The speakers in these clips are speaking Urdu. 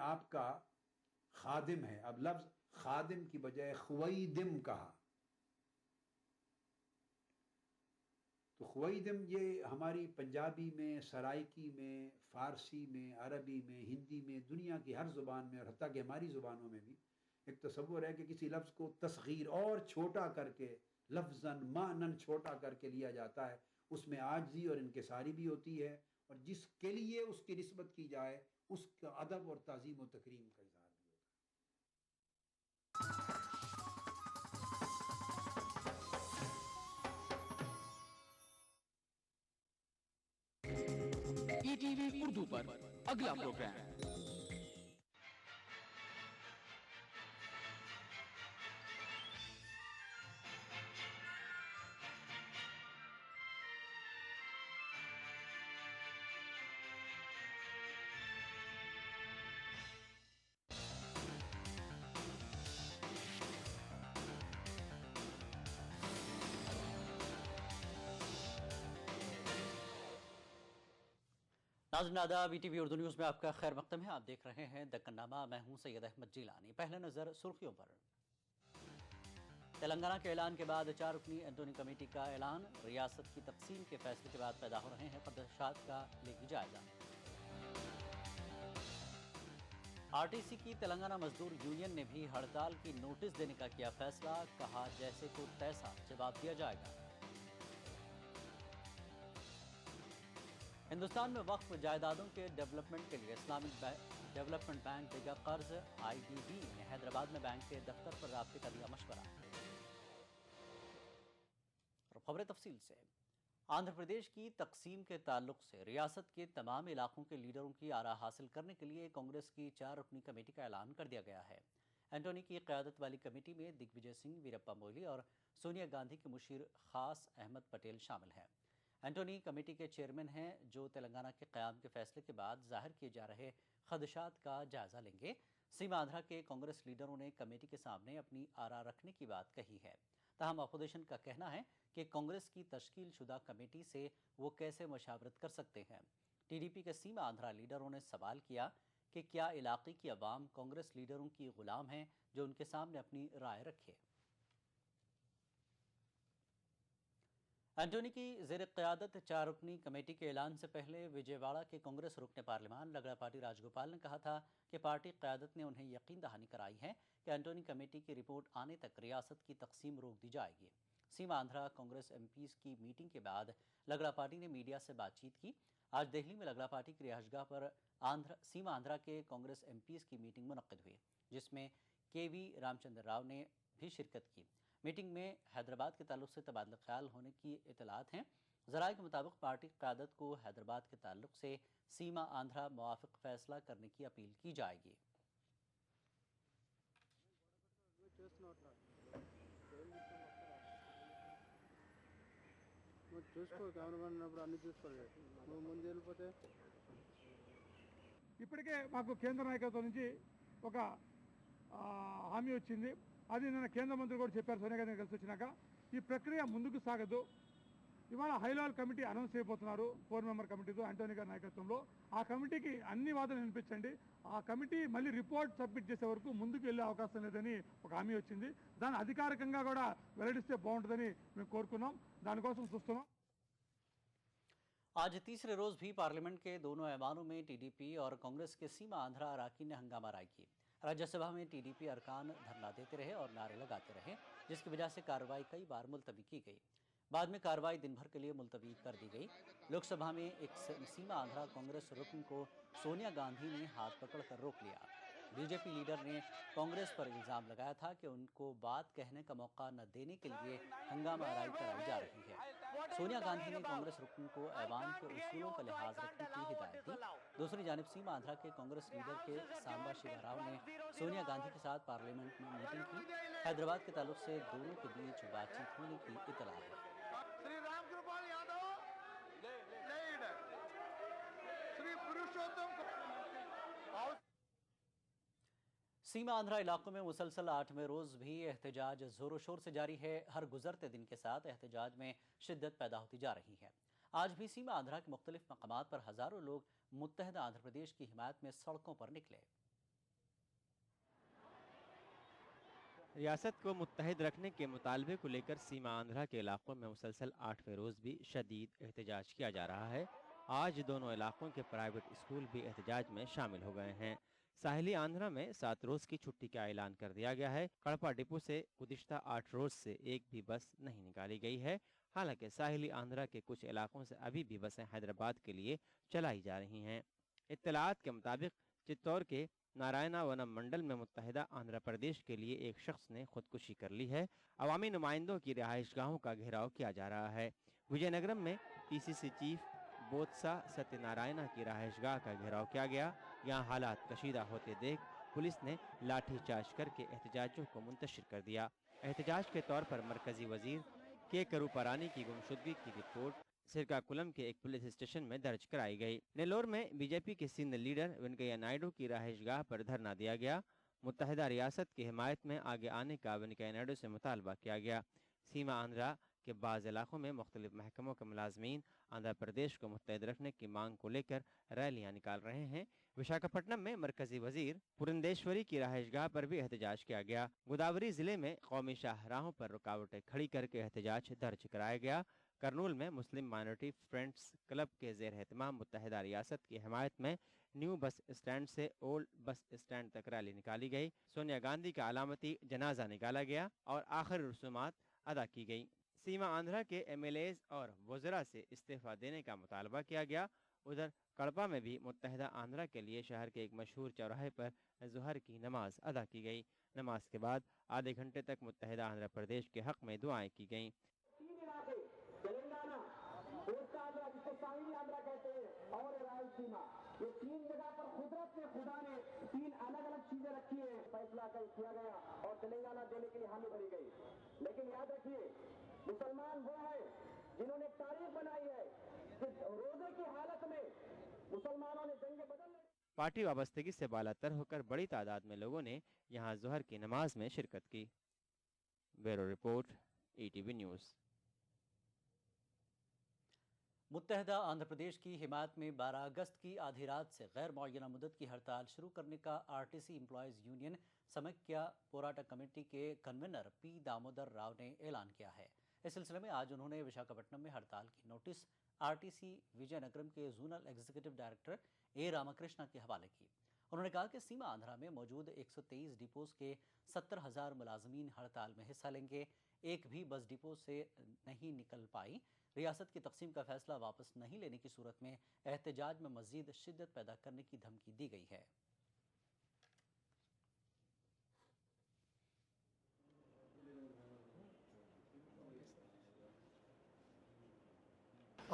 آپ کا خادم ہے. اب لفظ خادم کی بجائے خویدم کہا. تو خویدم یہ ہماری پنجابی میں، سرائکی میں، فارسی میں، عربی میں، ہندی میں، دنیا کی ہر زبان میں، اور حتیٰ کہ ہماری زبانوں میں بھی ایک تصور ہے کہ کسی لفظ کو تصغیر اور چھوٹا کر کے، لفظاً معناً چھوٹا کر کے لیا جاتا ہے. اس میں عاجزی اور انکساری بھی ہوتی ہے، اور جس کے لیے اس کی نسبت کی جائے اس کا ادب اور تعظیم و تکریم کا اظہار بھی ہوتا ہے. ای ٹی وی اردو پر اگلا پروگرام ناظرین آداب، E T V Urdu news میں آپ کا خیر مقدم ہے. آپ دیکھ رہے ہیں دکن نامہ. میں ہوں سید احمد جیلانی. پہلے نظر سرخیوں پر. تلنگانہ کے اعلان کے بعد 4 رکنی اینٹونی کمیٹی کا اعلان. ریاست کی تقسیم کے فیصلے کے بعد پیدا ہو رہے ہیں خدشات کا لے گی جائزہ. آر ٹی سی کی تلنگانہ مزدور یونین نے بھی ہڑتال کی نوٹس دینے کا کیا فیصلہ. کہا جیسے کو تیسا جواب دیا جائے گا. ہندوستان میں وقف جائیدادوں کے ڈیولپمنٹ کے لیے اسلامک ڈیولپمنٹ بینک دے گا قرض. آئی ڈی بی نے حیدرآباد میں بینک کے دفتر پر رابطے کا دیا مشورہ. اور خبریں تفصیل سے. آندھرا پردیش کی تقسیم کے تعلق سے ریاست کے تمام علاقوں کے لیڈروں کی آراء حاصل کرنے کے لیے کانگریس کی 4 رکنی کمیٹی کا اعلان کر دیا گیا ہے. اینٹونی کی قیادت والی کمیٹی میں دگ وجے سنگھ، ویرپا موئلی اور سونیا گاندھی کے مشیر خاص احمد پٹیل شامل ہیں. اینٹونی کمیٹی کے چیئرمین ہیں جو تلنگانہ کے قیام کے فیصلے کے بعد ظاہر کیے جا رہے خدشات کا جائزہ لیں گے. سیما آندھرا کے کانگریس لیڈروں نے کمیٹی کے سامنے اپنی آراء رکھنے کی بات کہی ہے. تاہم اپوزیشن کا کہنا ہے کہ کانگریس کی تشکیل شدہ کمیٹی سے وہ کیسے مشاورت کر سکتے ہیں. ٹی ڈی پی کے سیما آندھرا لیڈروں نے سوال کیا کہ کیا علاقے کی عوام کانگریس لیڈروں کی غلام ہیں جو ان کے سامنے اپنی رائے رکھے. اینٹونی کی زیر قیادت 4 رکنی کمیٹی کے اعلان سے پہلے وجے واڑہ کے کانگریس رکن پارلیمان لگڑاپاٹی راج گوپال نے کہا تھا کہ پارٹی قیادت نے انہیں یقین دہانی کرائی ہے کہ اینٹونی کمیٹی کی رپورٹ آنے تک ریاست کی تقسیم روک دی جائے گی. سیما آندھرا کانگریس ایم پیز کی میٹنگ کے بعد لگڑاپاٹی نے میڈیا سے بات چیت کی. آج دہلی میں لگڑاپاٹی کی رہائش گاہ پر سیما آندھرا کے کانگریس ایم پیز کی میٹنگ منعقد ہوئی جس میں کے وی رام چندر راؤ نے بھی شرکت کی. میٹنگ میں حیدرآباد کے تعلق سے تبادلہ خیال ہونے کی اطلاعات ہیں. ذرائع کے مطابق پارٹی قیادت کو حیدرآباد کے تعلق سے سیما آندھرا موافق فیصلہ کرنے کی اپیل کی جائے گی. ఇప్పటికే మాకు కేంద్ర నాయకత్వం నుంచి ఒక హామీ వచ్చింది. అది నిన్న కేంద్ర మంత్రి కూడా చెప్పారు సోనియా గాంధీ కలిసి వచ్చినాక. ఈ ప్రక్రియ ముందుకు సాగదు. ఇవాళ హైలెవెల్ కమిటీ అనౌన్స్ చేయబోతున్నారు 4 మెంబర్ కమిటీతో యాంటోనీ గారి నాయకత్వంలో. ఆ కమిటీకి అన్ని వాదనలు వినిపించండి. ఆ కమిటీ మళ్ళీ రిపోర్ట్ సబ్మిట్ చేసే వరకు ముందుకు వెళ్ళే అవకాశం లేదని ఒక హామీ వచ్చింది. దాన్ని అధికారికంగా కూడా వెల్లడిస్తే బాగుంటుందని మేము కోరుకున్నాం. దానికోసం చూస్తున్నాం. آج تیسرے روز بھی پارلیمنٹ کے دونوں ایوانوں میں ٹی ڈی پی اور کانگریس کے سیما آندھرا اراکین نے ہنگامہ آرائی کی. راجیہ سبھا میں ٹی ڈی پی ارکان دھرنا دیتے رہے اور نعرے لگاتے رہے جس کی وجہ سے کارروائی کئی بار ملتوی کی گئی. بعد میں کارروائی دن بھر کے لیے ملتوی کر دی گئی. لوک سبھا میں ایک سیما آندھرا کانگریس رکن کو سونیا گاندھی نے ہاتھ پکڑ کر روک لیا. بی جے پی لیڈر نے کانگریس پر الزام لگایا تھا کہ ان کو بات کہنے کا موقع نہ دینے کے لیے ہنگامہ آرائی کرائی جا رہی ہے. سونیا گاندھی نے کانگریس رکن کو ایوان کے اصولوں کا لحاظ رکھنے کی ہدایت دی. دوسری جانب سیما آندھرا کے کانگریس لیڈر کے سامبا شیوا راؤ نے سونیا گاندھی کے ساتھ پارلیمنٹ میں میٹنگ کی. حیدرآباد کے تعلق سے دونوں کے بیچ بات چیت ہونے کی اطلاع ہے. سیما آندھرا علاقوں میں مسلسل 8ویں روز بھی احتجاج زور و شور سے جاری ہے. ہر گزرتے دن کے ساتھ احتجاج میں شدت پیدا ہوتی جا رہی ہے. آج بھی سیما آندھرا کے مختلف مقامات پر ہزاروں لوگ متحدہ آندھرا پردیش کی حمایت میں سڑکوں پر نکلے. ریاست کو متحد رکھنے کے مطالبے کو لے کر سیما آندھرا کے علاقوں میں مسلسل 8ویں روز بھی شدید احتجاج کیا جا رہا ہے۔ آج دونوں علاقوں کے پرائیویٹ اسکول بھی احتجاج میں شامل ہو گئے ہیں۔ ساحلی آندھرا میں 7 روز کی چھٹی کا اعلان کر دیا گیا ہے۔ کڑپا ڈپو سے گزشتہ 8 روز سے ایک بھی بس نہیں نکالی گئی ہے۔ حالانکہ ساحلی آندھرا کے کچھ علاقوں سے ابھی بھی بسیں حیدرآباد کے لیے چلائی جا رہی ہیں۔ اطلاعات کے مطابق چتور کے نارائنا ونم منڈل میں متحدہ آندھرا پردیش کے لیے ایک شخص نے خودکشی کر لی ہے۔ عوامی نمائندوں کی رہائش گاہوں کا گھیراؤ کیا جا رہا ہے۔ وجے نگرم میں پی سی سی چیف بوتسا ستیہ نارائنا کی رہائش گاہ کا گھیراؤ کیا گیا۔ یہاں حالات کشیدہ ہوتے دیکھ پولیس نے لاٹھی چارج کر کے احتجاجیوں کو منتشر کر دیا۔ احتجاج کے طور پر مرکزی وزیر کے کروپرانی کی گمشدگی کی رپورٹ سرکا کلم کے ایک پولیس اسٹیشن میں درج کرائی گئی۔ نیلور میں بی جے پی کے سینئر لیڈر وینکیا نائیڈو کی رہائش گاہ پر دھرنا دیا گیا۔ متحدہ ریاست کی حمایت میں آگے آنے کا وینکیا نائیڈو سے مطالبہ کیا گیا۔ سیما آندھرا کے بعض علاقوں میں مختلف محکموں کے ملازمین آندھرا پردیش کو متحد رکھنے کی مانگ کو لے کر ریلیاں نکال رہے ہیں۔ وشاکھاپٹنم میں مرکزی وزیر پورندیشوری کی رہائش گاہ پر بھی احتجاج کیا گیا۔ گوداوری ضلع میں قومی شاہراہوں پر رکاوٹیں کھڑی کر کے احتجاج درج کرایا گیا۔ کرنول میں مسلم مائنورٹی فرینڈز کلب کے زیر اہتمام متحدہ ریاست کی حمایت میں نیو بس اسٹینڈ سے اولڈ بس اسٹینڈ تک ریلی نکالی گئی۔ سونیا گاندھی کا علامتی جنازہ نکالا گیا اور آخری رسومات ادا کی گئی۔ سیما آندھرا کے ایم ایل ایز اور وزراء سے استعفیٰ دینے کا مطالبہ کیا گیا۔ ادھر کڑپا میں بھی متحدہ آندھرا کے لیے شہر کے ایک مشہور چوراہے پر ظہر کی نماز ادا کی گئی۔ نماز کے بعد آدھے گھنٹے تک متحدہ آندھرا پردیش کے حق میں دعائیں کی گئیں۔ تلنگانہ آندھرا جس کو ساحلی آندھرا کہتے ہیں اور رائلسیما، یہ 3 جگہ پر قدرت نے خدا نے 3 الگ الگ چیزیں رکھی ہیں۔ فیصلہ کیا گیا اور تلنگانہ دینے کے لیے حامی بھری گئی۔ لیکن یاد رکھیے مسلمان وہ ہیں جنہوں نے تاریخ بنائی ہے کہ روزے کی حالت میں مسلمانوں نے جنگیں بدل لی۔ پارٹی وابستگی سے بالا تر ہو کر بڑی تعداد میں لوگوں نے یہاں ظہر کی نماز میں شرکت کی۔ Bureau report E T V news. متحدہ آندھرا پردیش کی حمایت میں 12 اگست کی آدھی رات سے غیر معینہ مدت کی ہڑتال شروع کرنے کا R T C employees union سمکھیا پوراٹا کمیٹی کے کنوینر پی دامودر راؤ نے اعلان کیا ہے۔ اس سلسلے میں آج انہوں نے وشاکھاپٹنم میں ہڑتال کی نوٹس آر ٹی سی وجے نگرم کے زونل ایگزیکٹو ڈائریکٹر اے راماکرشنا کے حوالے کی۔ انہوں نے کہا کہ سیما آندھرا میں موجود 123 ڈپوز کے 70,000 ملازمین ہڑتال میں حصہ لیں گے۔ ایک بھی بس ڈپو سے نہیں نکل پائی۔ ریاست کی تقسیم کا فیصلہ واپس نہیں لینے کی صورت میں احتجاج میں مزید شدت پیدا کرنے کی دھمکی دی گئی ہے۔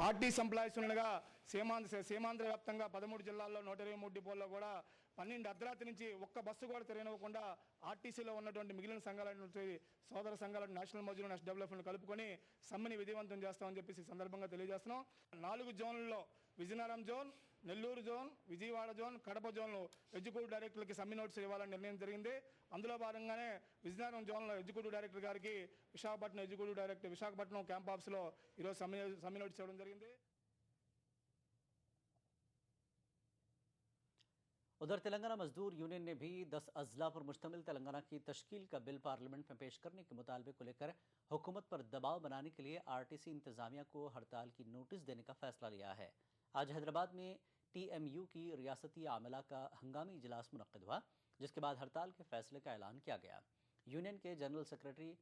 ఆర్టీసీ ఎంప్లాయీస్ ఉండగా సీమాంధ్ర వ్యాప్తంగా 13 జిల్లాల్లో 123 డిపోల్లో కూడా 12 అర్ధరాత్రి నుంచి ఒక్క బస్సు కూడా తిరగనివ్వకుండా ఆర్టీసీలో ఉన్నటువంటి మిగిలిన సంఘాలైనటువంటి సోదర సంఘాలను నేషనల్ మజ్దూర్ నేషనల్ డెవలప్మెంట్ కలుపుకొని సమ్మెని విజయవంతం చేస్తామని చెప్పేసి సందర్భంగా తెలియజేస్తున్నాం। 4 జోన్లలో Vizianagaram zone, Nellore zone, Vijayawada zone, Kadapa జోన్లో ఎగ్జిక్యూటివ్ డైరెక్టర్లకి సమ్మె నోటీసులు ఇవ్వాలని నిర్ణయం జరిగింది। అందులో భాగంగానే విజయనగరం జోన్లో ఎగ్జిక్యూటివ్ డైరెక్టర్ గారికి Visakhapatnam executive director Visakhapatnam camp ఆఫీస్లో ఈరోజు సమ్మె నోటీస్ ఇవ్వడం జరిగింది। ادھر تلنگانہ مزدور یونین نے بھی 10 اضلاع پر مشتمل تلنگانہ کی تشکیل کا بل پارلیمنٹ میں پیش کرنے کے مطالبے کو لے کر حکومت پر دباؤ بنانے کے لیے آر ٹی سی انتظامیہ کو ہڑتال کی نوٹس دینے کا فیصلہ لیا ہے۔ آج حیدرآباد میں ٹی ایم یو کی ریاستی عاملہ کا ہنگامی اجلاس منعقد ہوا، جس کے بعد ہڑتال کے فیصلے کا اعلان کیا گیا۔ یونین کے جنرل سیکرٹری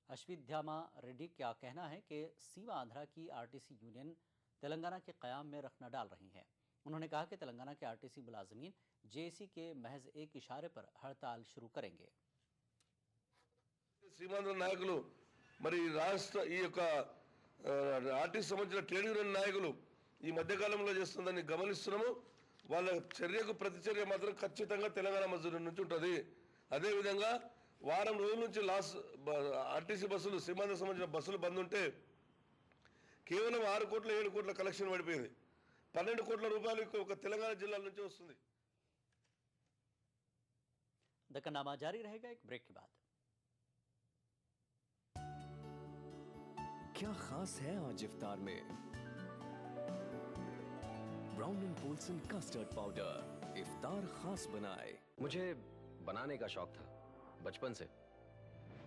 اشودھیاما ریڈی کا کہنا ہے کہ سیما آندھرا کی R T C union Telangana کے قیام میں رخنہ ڈال رہی ہیں۔ انہوں نے کہا کہ تلنگانہ کے آر ٹی سی ملازمین جے سی کے محض ایک اشارے پر ہڑتال شروع کریں گے۔ సీమాంధ్ర నాయకులు మరి రాష్ట్ర ఈ యొక్క ఆర్టీసీ సంబంధించిన ట్రేడ్ యూనియన్ నాయకులు ఈ మధ్యకాలంలో చేస్తుందని గమనిస్తున్నాము। వాళ్ళ చర్యకు ప్రతిచర్య మాత్రం ఖచ్చితంగా తెలంగాణ మజ్దూర్ నుంచి ఉంటుంది। అదేవిధంగా వారం రోజుల నుంచి ఆర్టీసీ బస్సులు సీమాంధ్ర సంబంధించిన బస్సులు బంద్ ఉంటే కేవలం 6 కోట్ల 7 కోట్ల కలెక్షన్ పడిపోయింది। 12 కోట్ల రూపాయలు ఒక తెలంగాణ జిల్లాల నుంచి వస్తుంది। دکنامہ جاری رہے گا ایک بریک کے بعد۔ کیا خاص ہے آج افطار میں؟ Brown and Polson custard powder افطار خاص بنائے۔ مجھے بنانے کا شوق تھا بچپن سے،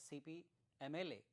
CP MLA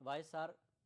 YSR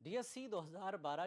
DSC 2012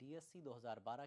DSC 2012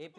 AP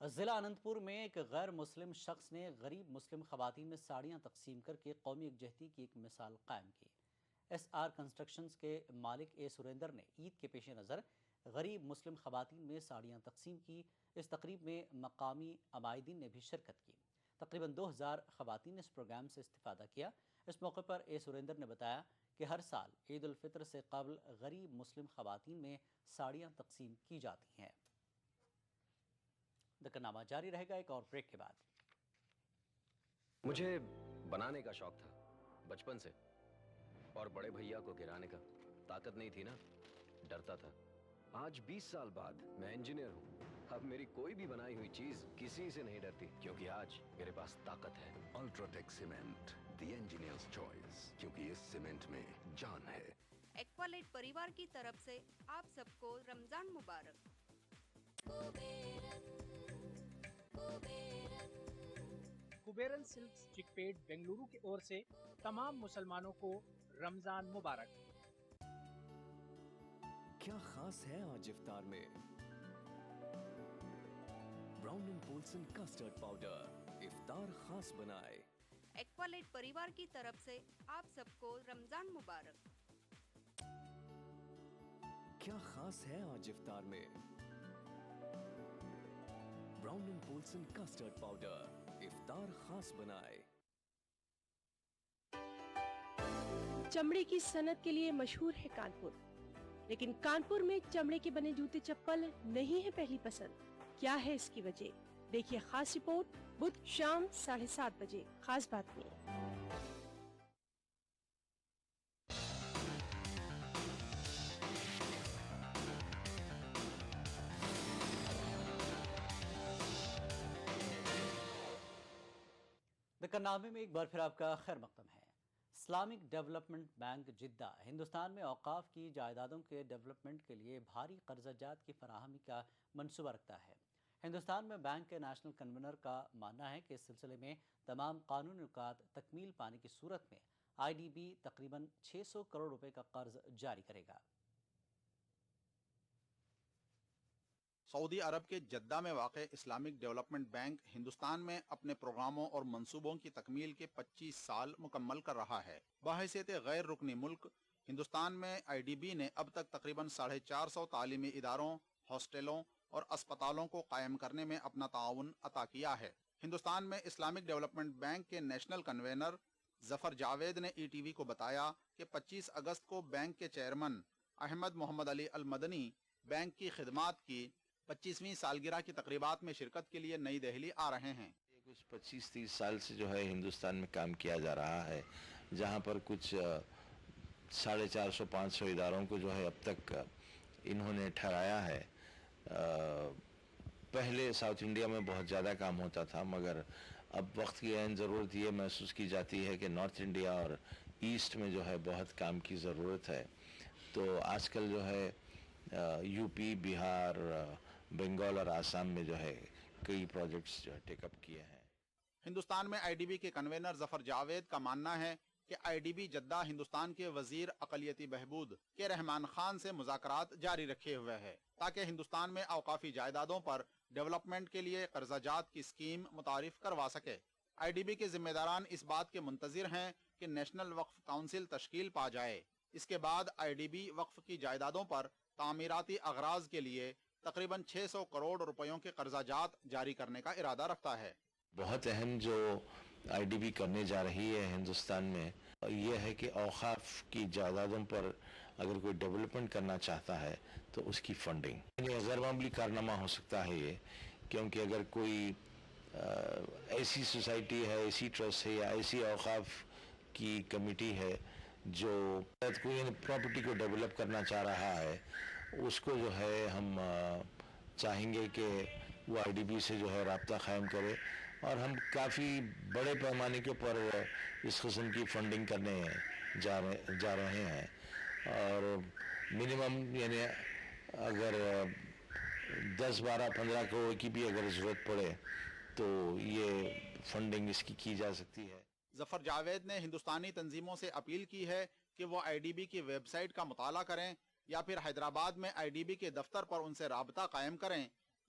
ضلع اننتپور میں ایک غیر مسلم شخص نے غریب مسلم خواتین میں ساڑیاں تقسیم کر کے قومی یکجہتی کی ایک مثال قائم کی۔ ایس آر کنسٹرکشنز کے مالک اے سریندر نے عید کے پیش نظر غریب مسلم خواتین میں ساڑیاں تقسیم کی۔ اس تقریب میں مقامی عمائدین نے بھی شرکت کی۔ تقریباً 2000 خواتین نے اس پروگرام سے استفادہ کیا۔ اس موقع پر اے سریندر نے بتایا کہ ہر سال عید الفطر سے قبل غریب مسلم خواتین میں ساڑیاں تقسیم کی جاتی ہیں۔ ذکرنامہ جاری رہے گا ایک اور بریک کے بعد۔ مجھے بنانے کا شوق تھا بچپن سے، اور بڑے بھیا کو گرانے کا۔ طاقت نہیں تھی نا، ڈرتا تھا۔ آج 20 سال بعد میں انجینئر ہوں۔ اب میری کوئی بھی بنائی ہوئی چیز کسی سے نہیں ڈرتی، کیونکہ آج میرے پاس طاقت ہے۔ الٹراٹیک سیمنٹ، دی انجینئرز چوائس، کیونکہ اس سیمنٹ میں جان ہے۔ ایکوالائٹ پریوار کی طرف سے آپ سب کو رمضان مبارک۔ کبیرن سلکس چکپیٹ بنگلورو کی اور سے تمام مسلمانوں کو رمضان مبارک۔ کیا خاص ہے آج افطار میں؟ Brown and Polson custard powder افطار خاص بنائے۔ ایکوالائٹ پریوار کی طرف سے آپ سب کو رمضان مبارک۔ کیا خاص ہے آج افطار میں؟ Brown and Polson custard powder افطار خاص بنائے۔ چمڑے کی صنعت کے لیے مشہور ہے کانپور، لیکن کانپور میں چمڑے کے بنے جوتے چپل نہیں ہے پہلی پسند۔ کیا ہے اس کی وجہ؟ دیکھیے خاص رپورٹ بدھ شام 7:30 بجے خاص بات میں۔ ذکرنامے میں ایک بار پھر آپ کا خیر مقدم ہے۔ Islamic development bank Jeddah Hindustan میں اوقاف کی جائیدادوں کے ڈیولپمنٹ کے لیے بھاری قرضہ جات کی فراہمی کا منصوبہ رکھتا ہے۔ ہندوستان میں بینک کے نیشنل کنوینر کا ماننا ہے کہ اس سلسلے میں تمام قانونی نکات تکمیل پانے کی صورت میں آئی ڈی بی تقریباً 600 کروڑ روپے کا قرض جاری کرے گا۔ سعودی عرب کے جدہ میں واقع اسلامک ڈیولپمنٹ بینک ہندوستان میں اپنے پروگراموں اور منصوبوں کی تکمیل کے 25 سال مکمل کر رہا ہے۔ بحیثیت غیر رکنی ملک ہندوستان میں آئی ڈی بی نے اب تک تقریباً 450 تعلیمی اداروں، ہاسٹلوں اور اسپتالوں کو قائم کرنے میں اپنا تعاون عطا کیا ہے۔ ہندوستان میں اسلامک ڈیولپمنٹ بینک کے نیشنل کنوینر ظفر جاوید نے ای ٹی وی کو بتایا کہ 25 اگست کو بینک کے چیئرمین احمد محمد علی المدنی بینک کی خدمات کی 25ویں سالگرہ کی تقریبات میں شرکت کے لیے نئی دہلی آ رہے ہیں۔ کچھ 25-30 سال سے جو ہے ہندوستان میں کام کیا جا رہا ہے، جہاں پر کچھ 450-500 اداروں کو جو ہے اب تک انہوں نے ٹھہرایا ہے۔ پہلے ساؤتھ انڈیا میں بہت زیادہ کام ہوتا تھا، مگر اب وقت کی عین ضرورت یہ محسوس کی جاتی ہے کہ نارتھ انڈیا اور ایسٹ میں جو ہے بہت کام کی ضرورت ہے۔ تو آج کل جو ہے یو پی، بہار، بنگال اور آسام میں جو ہے کئی پروجیکٹس جو ہے ٹیک اپ کیے ہیں۔ ہندوستان میں آئی ڈی بی کے کنوینر ظفر جاوید کا ماننا ہے کہ I D B Jeddah Hindustan کے وزیر اقلیتی بہبود کے رحمان خان سے مذاکرات جاری رکھے ہوئے ہے تاکہ ہندوستان میں اوقافی جائیدادوں پر ڈیولپمنٹ کے لیے قرضہ جات کی اسکیم متعارف کروا سکے۔ آئی ڈی بی کے ذمہ داران اس بات کے منتظر ہیں کہ نیشنل وقف کونسل تشکیل پا جائے۔ اس کے بعد آئی ڈی بی وقف کی جائیدادوں پر تعمیراتی اغراض کے لیے تقریباً 600 کروڑ روپیوں کے قرضہ جات جاری کرنے کا ارادہ رکھتا ہے۔ بہت اہم جو آئی ڈی بی کرنے جا رہی ہے ہندوستان میں یہ ہے کہ اوقاف کی جائیدادوں پر اگر کوئی ڈیولپمنٹ کرنا چاہتا ہے تو اس کی فنڈنگ غیر معمولی کارنامہ ہو سکتا ہے یہ، کیونکہ اگر کوئی ایسی سوسائٹی ہے، ایسی ٹرسٹ ہے یا ایسی اوقاف کی کمیٹی ہے جو کوئی پراپرٹی کو ڈیولپ کرنا چاہ رہا ہے، اس کو جو ہے ہم چاہیں گے کہ وہ آئی ڈی بی سے جو ہے رابطہ قائم کرے، اور ہم کافی بڑے پیمانے کے اوپر اس قسم کی فنڈنگ کرنے جا رہے ہیں، اور منیمم یعنی اگر 10، 12، 15 کروڑ کی بھی اگر ضرورت پڑے تو یہ فنڈنگ اس کی جا سکتی ہے۔ ظفر جاوید نے ہندوستانی تنظیموں سے اپیل کی ہے کہ وہ آئی ڈی بی کی ویب سائٹ کا مطالعہ کریں یا پھر حیدرآباد میں آئی ڈی بی کے دفتر پر ان سے رابطہ قائم کریں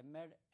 M.Ed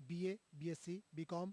BA, BSc, BCom,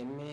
MA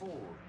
4।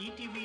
ETV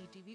ETV